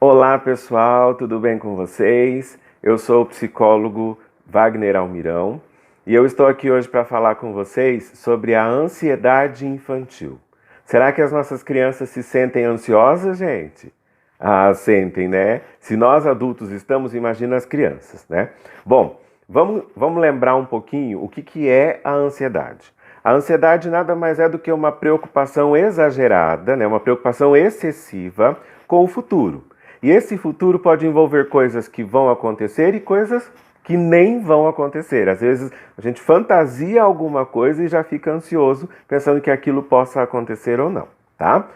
Olá pessoal, tudo bem com vocês? Eu sou o psicólogo Wagner Almirão e eu estou aqui hoje para falar com vocês sobre a ansiedade infantil. Será que as nossas crianças se sentem ansiosas, gente? Ah, sentem, né? Se nós adultos estamos, imagina as crianças, né? Bom, vamos lembrar um pouquinho o que é a ansiedade. A ansiedade nada mais é do que uma preocupação exagerada, né? Uma preocupação excessiva com o futuro. E esse futuro pode envolver coisas que vão acontecer e coisas que nem vão acontecer. Às vezes a gente fantasia alguma coisa e já fica ansioso pensando que aquilo possa acontecer ou não, tá?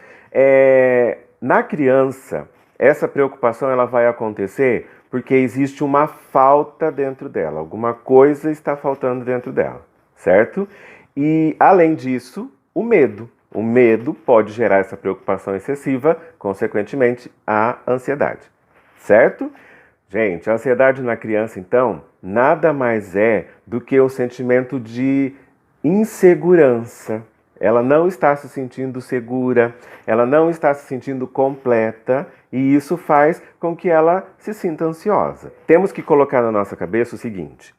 Na criança, essa preocupação ela vai acontecer porque existe uma falta dentro dela, alguma coisa está faltando dentro dela, certo? E além disso, o medo. O medo pode gerar essa preocupação excessiva, consequentemente, a ansiedade. Certo? Gente, a ansiedade na criança, então, nada mais é do que o sentimento de insegurança. Ela não está se sentindo segura, ela não está se sentindo completa e isso faz com que ela se sinta ansiosa. Temos que colocar na nossa cabeça o seguinte: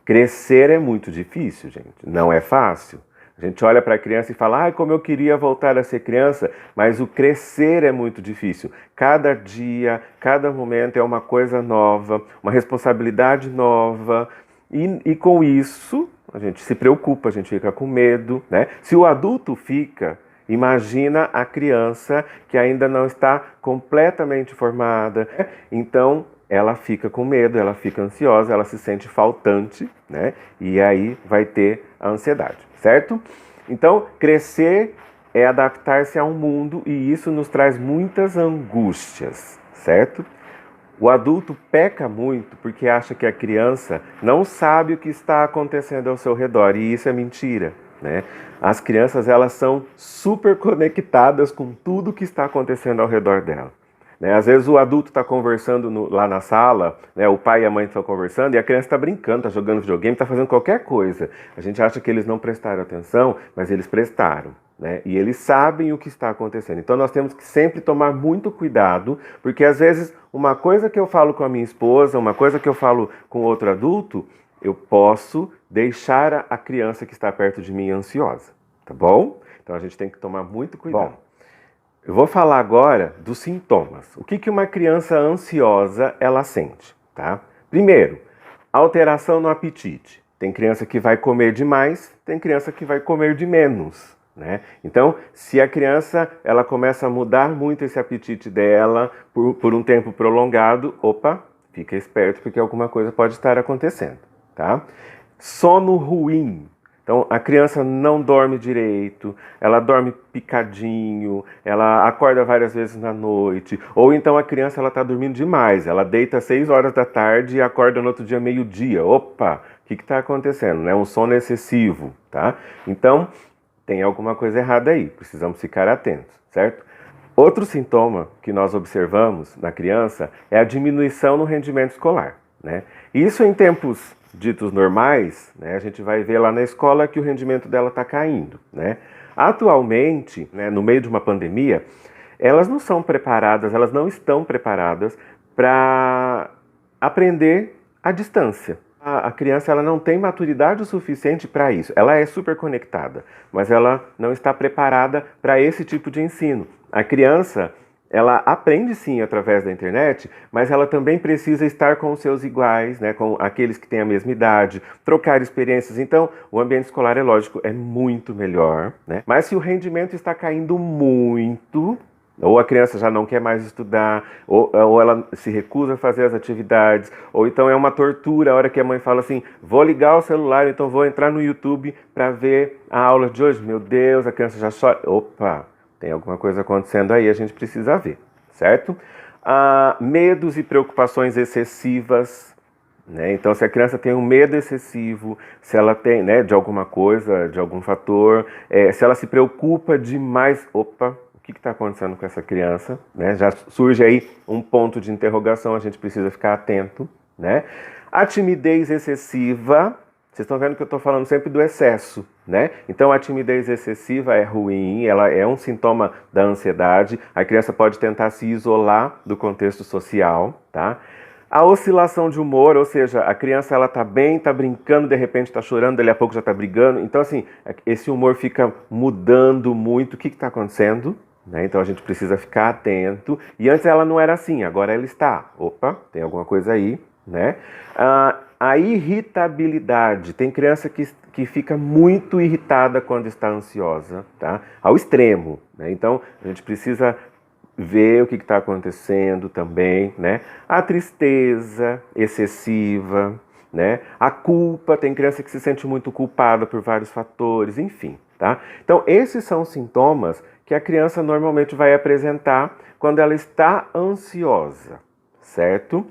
crescer é muito difícil, gente, não é fácil. A gente olha para a criança e fala, ai, como eu queria voltar a ser criança, mas o crescer é muito difícil. Cada dia, cada momento é uma coisa nova, uma responsabilidade nova. E com isso, a gente se preocupa, a gente fica com medo, né? Se o adulto fica, imagina a criança que ainda não está completamente formada. Então, ela fica com medo, ela fica ansiosa, ela se sente faltante, né? E aí vai ter a ansiedade, certo? Então, crescer é adaptar-se a um mundo e isso nos traz muitas angústias, certo? O adulto peca muito porque acha que a criança não sabe o que está acontecendo ao seu redor e isso é mentira, né? As crianças, elas são super conectadas com tudo que está acontecendo ao redor dela. Né? Às vezes o adulto está conversando lá na sala, né? O pai e a mãe estão conversando e a criança está brincando, está jogando videogame, está fazendo qualquer coisa. A gente acha que eles não prestaram atenção, mas eles prestaram. Né? E eles sabem o que está acontecendo. Então nós temos que sempre tomar muito cuidado, porque às vezes uma coisa que eu falo com a minha esposa, uma coisa que eu falo com outro adulto, eu posso deixar a criança que está perto de mim ansiosa, tá bom? Então a gente tem que tomar muito cuidado. Bom, eu vou falar agora dos sintomas. O que uma criança ansiosa ela sente, tá? Primeiro, alteração no apetite. Tem criança que vai comer demais, tem criança que vai comer de menos, né? Então, se a criança ela começa a mudar muito esse apetite dela por um tempo prolongado, opa, fica esperto porque alguma coisa pode estar acontecendo, tá? Sono ruim. Então, a criança não dorme direito, ela dorme picadinho, ela acorda várias vezes na noite, ou então a criança ela está dormindo demais, ela deita às 6 horas da tarde e acorda no outro dia meio-dia. Opa, o que está acontecendo? Né? Um sono excessivo, tá? Então, tem alguma coisa errada aí, precisamos ficar atentos, certo? Outro sintoma que nós observamos na criança é a diminuição no rendimento escolar, né? Isso em tempos ditos normais, né, a gente vai ver lá na escola que o rendimento dela está caindo, né? Atualmente, né, no meio de uma pandemia, elas não são preparadas, elas não estão preparadas para aprender à distância. A criança ela não tem maturidade o suficiente para isso. Ela é super conectada, mas ela não está preparada para esse tipo de ensino. A criança ela aprende sim através da internet, mas ela também precisa estar com os seus iguais, né, com aqueles que têm a mesma idade, trocar experiências. Então, o ambiente escolar, é lógico, é muito melhor, né? Mas se o rendimento está caindo muito, ou a criança já não quer mais estudar, ou ela se recusa a fazer as atividades, ou então é uma tortura a hora que a mãe fala assim, vou ligar o celular, então vou entrar no YouTube para ver a aula de hoje. Meu Deus, a criança já chora. Opa! Tem alguma coisa acontecendo aí, a gente precisa ver, certo? Medos e preocupações excessivas, né? Então, se a criança tem um medo excessivo, se ela tem, né, de alguma coisa, de algum fator, se ela se preocupa demais, opa, o que está acontecendo com essa criança? Né? Já surge aí um ponto de interrogação, a gente precisa ficar atento, né? A timidez excessiva, Vocês estão vendo que eu estou falando sempre do excesso, né? Então a timidez excessiva é ruim, ela é um sintoma da ansiedade. A criança pode tentar se isolar do contexto social, tá? A oscilação de humor, ou seja, a criança ela tá bem, tá brincando, de repente tá chorando, dali a pouco já tá brigando. Então assim, esse humor fica mudando muito. O que está acontecendo? Né? Então a gente precisa ficar atento. E antes ela não era assim, agora ela está. Opa, tem alguma coisa aí, né? A irritabilidade. Tem criança que fica muito irritada quando está ansiosa, tá? Ao extremo, né? Então a gente precisa ver o que está acontecendo também, né? A tristeza excessiva, né? A culpa, tem criança que se sente muito culpada por vários fatores, enfim, tá? Então, esses são sintomas que a criança normalmente vai apresentar quando ela está ansiosa, certo?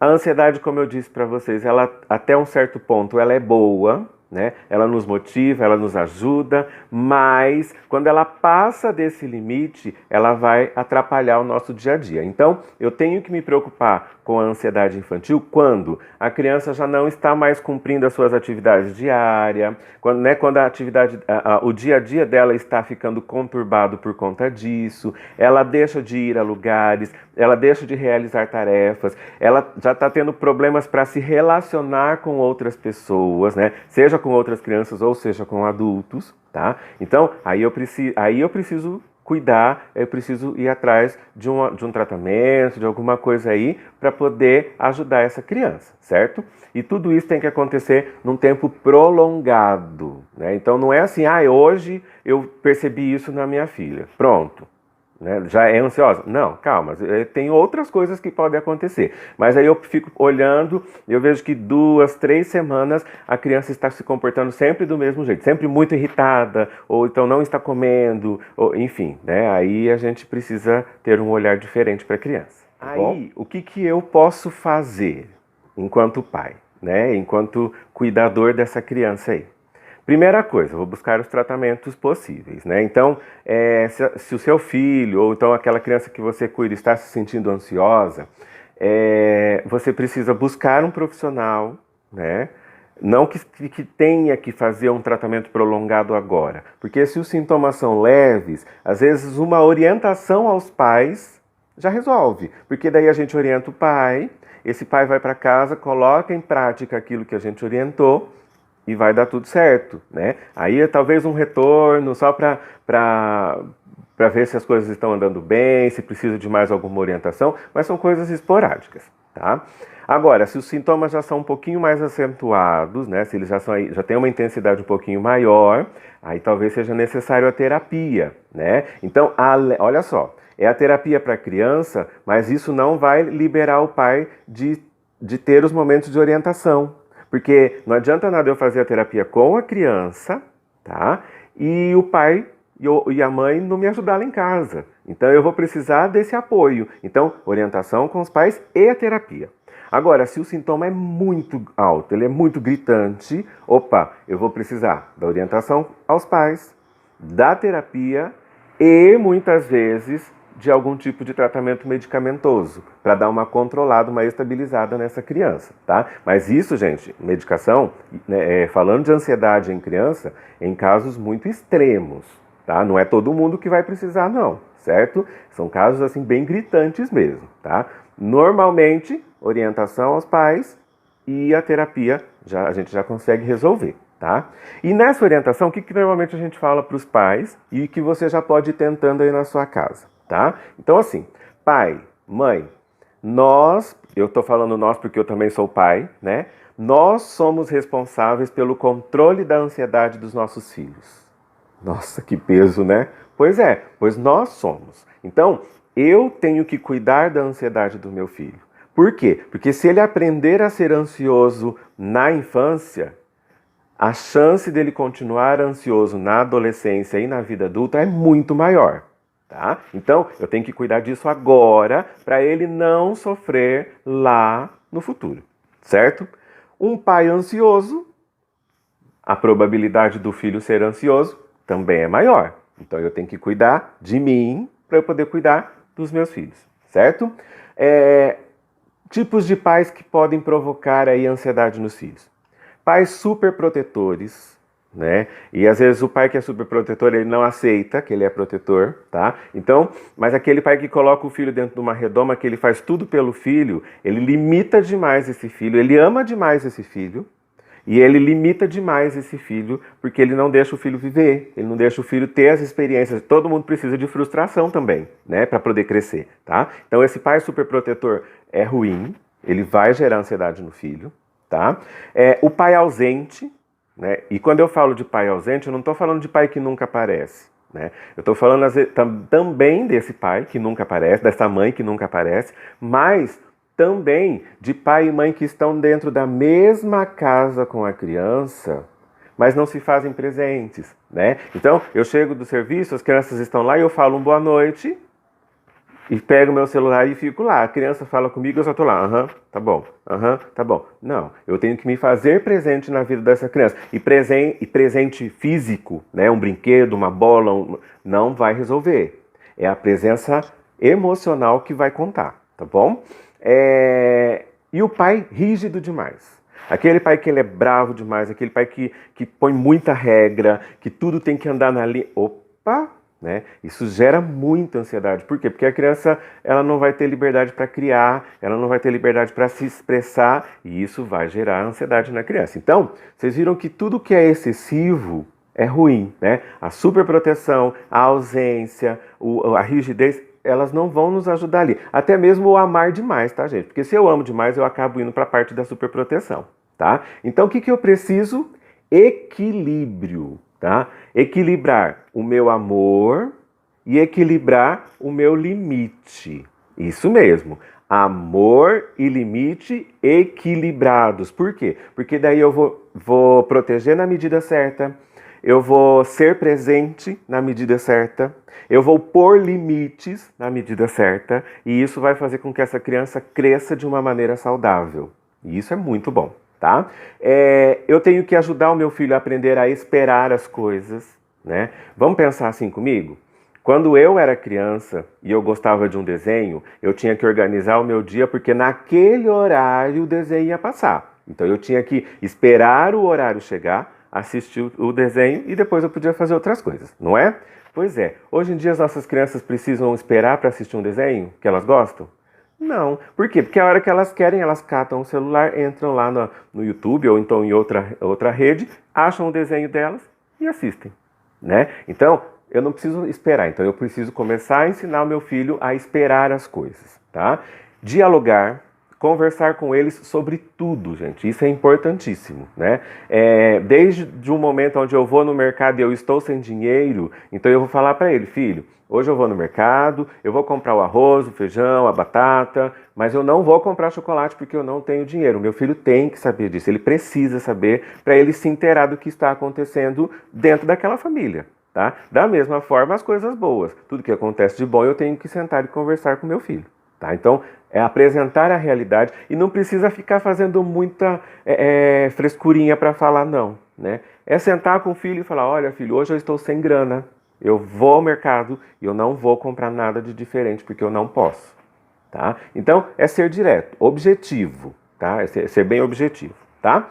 A ansiedade, como eu disse para vocês, ela até um certo ponto ela é boa, né? Ela nos motiva, ela nos ajuda, mas quando ela passa desse limite, ela vai atrapalhar o nosso dia a dia. Então, eu tenho que me preocupar com a ansiedade infantil quando a criança já não está mais cumprindo as suas atividades diárias, quando a atividade, o dia a dia dela está ficando conturbado por conta disso, ela deixa de ir a lugares, ela deixa de realizar tarefas, ela já está tendo problemas para se relacionar com outras pessoas, né? Seja com outras crianças ou seja com adultos, tá? Então, aí eu preciso cuidar, eu preciso ir atrás de um tratamento, de alguma coisa aí, para poder ajudar essa criança, certo? E tudo isso tem que acontecer num tempo prolongado, né? Então não é assim, hoje eu percebi isso na minha filha, pronto. Né? Já é ansiosa? Não, calma, tem outras coisas que podem acontecer. Mas aí eu fico olhando e eu vejo que 2, 3 semanas a criança está se comportando sempre do mesmo jeito, sempre muito irritada, ou então não está comendo, ou, enfim, né? Aí a gente precisa ter um olhar diferente para a criança. Tá aí, o que eu posso fazer enquanto pai, né? Enquanto cuidador dessa criança aí? Primeira coisa, vou buscar os tratamentos possíveis, né? Então, se o seu filho ou então aquela criança que você cuida está se sentindo ansiosa, você precisa buscar um profissional, né? Não que tenha que fazer um tratamento prolongado agora, porque se os sintomas são leves, às vezes uma orientação aos pais já resolve, porque daí a gente orienta o pai, esse pai vai para casa, coloca em prática aquilo que a gente orientou, e vai dar tudo certo, né? Aí talvez um retorno só para ver se as coisas estão andando bem, se precisa de mais alguma orientação, mas são coisas esporádicas, tá? Agora, se os sintomas já são um pouquinho mais acentuados, né? Se eles já têm uma intensidade um pouquinho maior, aí talvez seja necessário a terapia, né? Então, olha só, é a terapia para criança, mas isso não vai liberar o pai de ter os momentos de orientação. Porque não adianta nada eu fazer a terapia com a criança, tá? E o pai e a mãe não me ajudar lá em casa. Então eu vou precisar desse apoio. Então, orientação com os pais e a terapia. Agora, se o sintoma é muito alto, ele é muito gritante, eu vou precisar da orientação aos pais, da terapia e muitas vezes de algum tipo de tratamento medicamentoso, para dar uma controlada, uma estabilizada nessa criança, tá? Mas isso, gente, medicação, né, falando de ansiedade em criança, em casos muito extremos, tá? Não é todo mundo que vai precisar, não, certo? São casos, assim, bem gritantes mesmo, tá? Normalmente, orientação aos pais e a terapia a gente já consegue resolver, tá? E nessa orientação, o que normalmente a gente fala para os pais e que você já pode ir tentando aí na sua casa? Tá? Então assim, pai, mãe, eu tô falando nós porque eu também sou pai, né? Nós somos responsáveis pelo controle da ansiedade dos nossos filhos. Nossa, que peso, né? Pois nós somos. Então, eu tenho que cuidar da ansiedade do meu filho. Por quê? Porque se ele aprender a ser ansioso na infância, a chance dele continuar ansioso na adolescência e na vida adulta é muito maior. Tá? Então, eu tenho que cuidar disso agora para ele não sofrer lá no futuro, certo? Um pai ansioso, a probabilidade do filho ser ansioso também é maior. Então, eu tenho que cuidar de mim para eu poder cuidar dos meus filhos, certo? Tipos de pais que podem provocar aí ansiedade nos filhos. Pais super protetores, né? E às vezes o pai que é super protetor, ele não aceita que ele é protetor, tá? Então, mas aquele pai que coloca o filho dentro de uma redoma, que ele faz tudo pelo filho, ele limita demais esse filho, ele ama demais esse filho, e ele limita demais esse filho, porque ele não deixa o filho viver, ele não deixa o filho ter as experiências. Todo mundo precisa de frustração também, né, para poder crescer, tá? Então esse pai superprotetor é ruim, ele vai gerar ansiedade no filho, tá? O pai ausente, né? E quando eu falo de pai ausente, eu não estou falando de pai que nunca aparece, né? Eu estou falando também desse pai que nunca aparece, dessa mãe que nunca aparece, mas também de pai e mãe que estão dentro da mesma casa com a criança, mas não se fazem presentes, né? Então, eu chego do serviço, as crianças estão lá e eu falo boa noite e pego meu celular e fico lá. A criança fala comigo, eu só tô lá, tá bom, tá bom. Não, eu tenho que me fazer presente na vida dessa criança. E presente físico, né? Um brinquedo, uma bola, não vai resolver. É a presença emocional que vai contar, tá bom? E o pai rígido demais. Aquele pai que ele é bravo demais, aquele pai que põe muita regra, que tudo tem que andar na linha. Opa! Né? Isso gera muita ansiedade. Por quê? Porque a criança ela não vai ter liberdade para criar, ela não vai ter liberdade para se expressar, e isso vai gerar ansiedade na criança. Então, vocês viram que tudo que é excessivo é ruim, né? A superproteção, a ausência, a rigidez, elas não vão nos ajudar ali. Até mesmo o amar demais, tá, gente? Porque se eu amo demais, eu acabo indo para a parte da superproteção, tá? Então, o que eu preciso? Equilíbrio, tá? Equilibrar o meu amor e equilibrar o meu limite. Isso mesmo. Amor e limite equilibrados. Por quê? Porque daí eu vou proteger na medida certa, eu vou ser presente na medida certa, eu vou pôr limites na medida certa, e isso vai fazer com que essa criança cresça de uma maneira saudável. E isso é muito bom, tá? Eu tenho que ajudar o meu filho a aprender a esperar as coisas, né? Vamos pensar assim comigo? Quando eu era criança e eu gostava de um desenho, eu tinha que organizar o meu dia porque naquele horário o desenho ia passar. Então eu tinha que esperar o horário chegar, assistir o desenho e depois eu podia fazer outras coisas, não é? Pois é, hoje em dia as nossas crianças precisam esperar para assistir um desenho que elas gostam? Não. Por quê? Porque a hora que elas querem, elas catam o celular, entram lá no YouTube ou então em outra rede, acham o desenho delas e assistem, né? Então, eu não preciso esperar. Então, eu preciso começar a ensinar o meu filho a esperar as coisas, tá? Dialogar, conversar com eles sobre tudo, gente. Isso é importantíssimo, né? Desde um momento onde eu vou no mercado e eu estou sem dinheiro, então eu vou falar para ele, filho, hoje eu vou no mercado, eu vou comprar o arroz, o feijão, a batata, mas eu não vou comprar chocolate porque eu não tenho dinheiro. O meu filho tem que saber disso, ele precisa saber para ele se inteirar do que está acontecendo dentro daquela família, tá? Da mesma forma, as coisas boas. Tudo que acontece de bom eu tenho que sentar e conversar com meu filho, tá? Então, é apresentar a realidade e não precisa ficar fazendo muita frescurinha para falar não, né? É sentar com o filho e falar, olha filho, hoje eu estou sem grana, eu vou ao mercado e eu não vou comprar nada de diferente porque eu não posso, tá? Então, é ser direto, objetivo, tá? É ser bem objetivo, tá?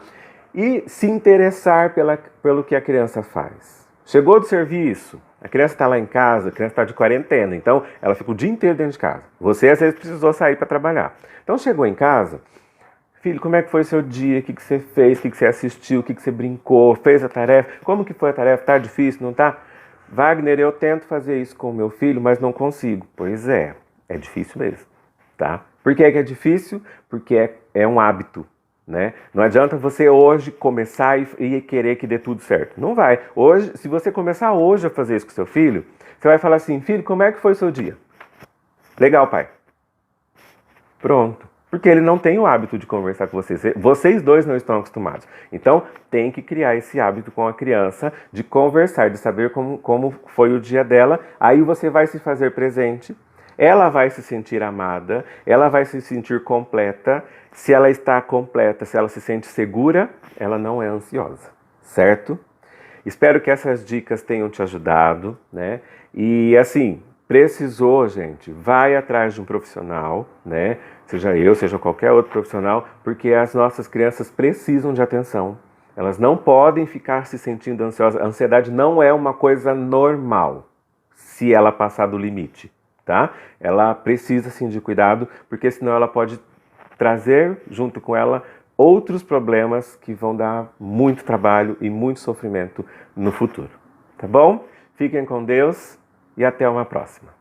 E se interessar pelo que a criança faz. Chegou do serviço, a criança está lá em casa, a criança está de quarentena, então ela fica o dia inteiro dentro de casa. Você às vezes precisou sair para trabalhar. Então chegou em casa, filho, como é que foi o seu dia? O que você fez? O que você assistiu? O que você brincou? Fez a tarefa? Como que foi a tarefa? Tá difícil, não tá? Wagner, eu tento fazer isso com o meu filho, mas não consigo. Pois é difícil mesmo, tá? Por que é difícil? Porque é um hábito. Né? Não adianta você hoje começar e querer que dê tudo certo. Não vai. Hoje, se você começar hoje a fazer isso com seu filho, você vai falar assim, filho, como é que foi o seu dia? Legal, pai. Pronto. Porque ele não tem o hábito de conversar com vocês. Vocês dois não estão acostumados. Então, tem que criar esse hábito com a criança de conversar, de saber como foi o dia dela. Aí você vai se fazer presente. Ela vai se sentir amada, ela vai se sentir completa. Se ela está completa, se ela se sente segura, ela não é ansiosa, certo? Espero que essas dicas tenham te ajudado, né? E assim, precisou, gente, vai atrás de um profissional, né? Seja eu, seja qualquer outro profissional, porque as nossas crianças precisam de atenção. Elas não podem ficar se sentindo ansiosas. A ansiedade não é uma coisa normal se ela passar do limite, tá? Ela precisa sim de cuidado, porque senão ela pode trazer junto com ela outros problemas que vão dar muito trabalho e muito sofrimento no futuro, tá bom? Fiquem com Deus e até uma próxima.